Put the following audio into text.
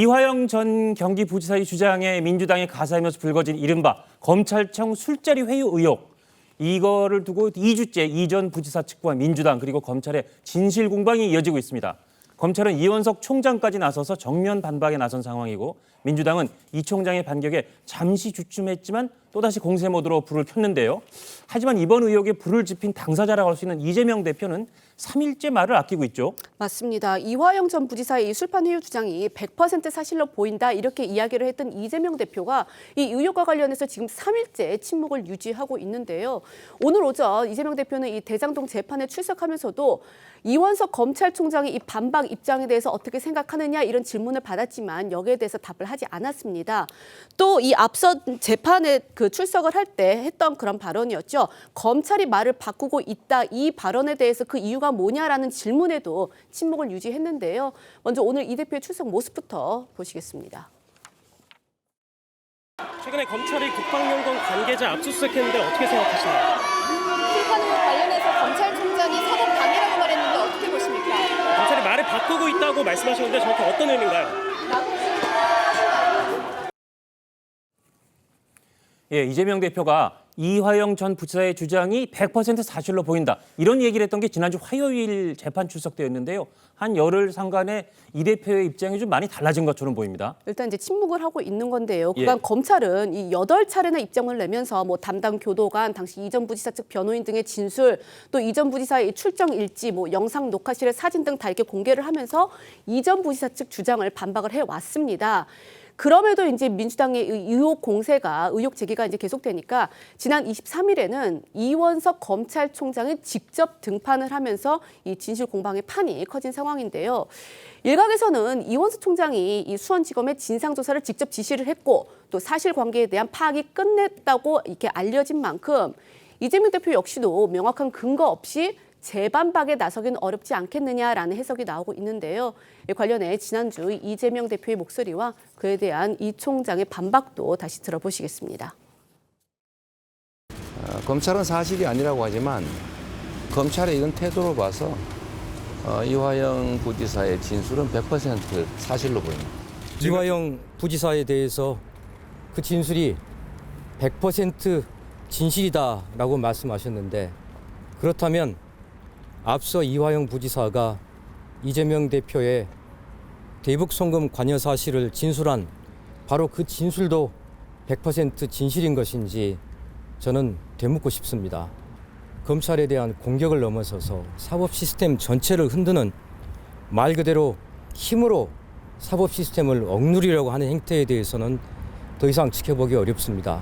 이화영 전 경기부지사의 주장에 민주당이 가세하면서 불거진 이른바 검찰청 술자리 회의 의혹. 이거를 두고 2주째 이 전 부지사 측과 민주당 그리고 검찰의 진실 공방이 이어지고 있습니다. 검찰은 이원석 총장까지 나서서 정면 반박에 나선 상황이고 민주당은 이 총장의 반격에 잠시 주춤했지만 또다시 공세 모드로 불을 켰는데요. 하지만 이번 의혹에 불을 지핀 당사자라고 할 수 있는 이재명 대표는 3일째 말을 아끼고 있죠. 맞습니다. 이화영 전 부지사의 이 술판 회유 주장이 100% 사실로 보인다 이렇게 이야기를 했던 이재명 대표가 이 의혹과 관련해서 지금 3일째 침묵을 유지하고 있는데요. 오늘 오전 이재명 대표는 이 대장동 재판에 출석하면서도 이원석 검찰총장의 이 반박 입장에 대해서 어떻게 생각하느냐 이런 질문을 받았지만 여기에 대해서 답을 하지 않았습니다. 또 이 앞서 재판에 출석을 할 때 했던 그런 발언이었죠. 검찰이 말을 바꾸고 있다 이 발언에 대해서 그 이유가 뭐냐라는 질문에도 침묵을 유지했는데요. 먼저 오늘 이 대표의 출석 모습부터 보시겠습니다. 최근에 검찰이 국방연구원 관계자 압수수색했는데 어떻게 생각하시나요? 술판 의혹 관련해서 검찰총장이 사법 방해라고 말했는데 어떻게 보십니까? 검찰이 말을 바꾸고 있다고 말씀하셨는데 정확히 어떤 의미인가요? 예, 이재명 대표가 이화영 전 부지사의 주장이 100% 사실로 보인다. 이런 얘기를 했던 게 지난주 화요일 재판 출석 때였는데요. 한 열흘 상간에 이 대표의 입장이 좀 많이 달라진 것처럼 보입니다. 일단 이제 침묵을 하고 있는 건데요. 예. 그간 검찰은 이 8차례나 입장을 내면서 뭐 담당 교도관, 당시 이 전 부지사 측 변호인 등의 진술, 또 이 전 부지사의 출정 일지, 뭐 영상 녹화실의 사진 등 다 이렇게 공개를 하면서 이 전 부지사 측 주장을 반박을 해왔습니다. 그럼에도 이제 민주당의 의혹 공세가 의혹 제기가 이제 계속되니까 지난 23일에는 이원석 검찰총장이 직접 등판을 하면서 이 진실 공방의 판이 커진 상황인데요. 일각에서는 이원석 총장이 이 수원지검의 진상조사를 직접 지시를 했고 또 사실관계에 대한 파악이 끝냈다고 이렇게 알려진 만큼 이재명 대표 역시도 명확한 근거 없이 재반박에 나서기는 어렵지 않겠느냐라는 해석이 나오고 있는데요. 관련해 지난주 이재명 대표의 목소리와 그에 대한 이 총장의 반박도 다시 들어보시겠습니다. 검찰은 사실이 아니라고 하지만 검찰의 이런 태도로 봐서 이화영 부지사의 진술은 100% 사실로 보입니다. 이화영 부지사에 대해서 그 진술이 100% 진실이다라고 말씀하셨는데 그렇다면 앞서 이화영 부지사가 이재명 대표의 대북 송금 관여 사실을 진술한 바로 그 진술도 100% 진실인 것인지 저는 되묻고 싶습니다. 검찰에 대한 공격을 넘어서서 사법 시스템 전체를 흔드는 말 그대로 힘으로 사법 시스템을 억누르려고 하는 행태에 대해서는 더 이상 지켜보기 어렵습니다.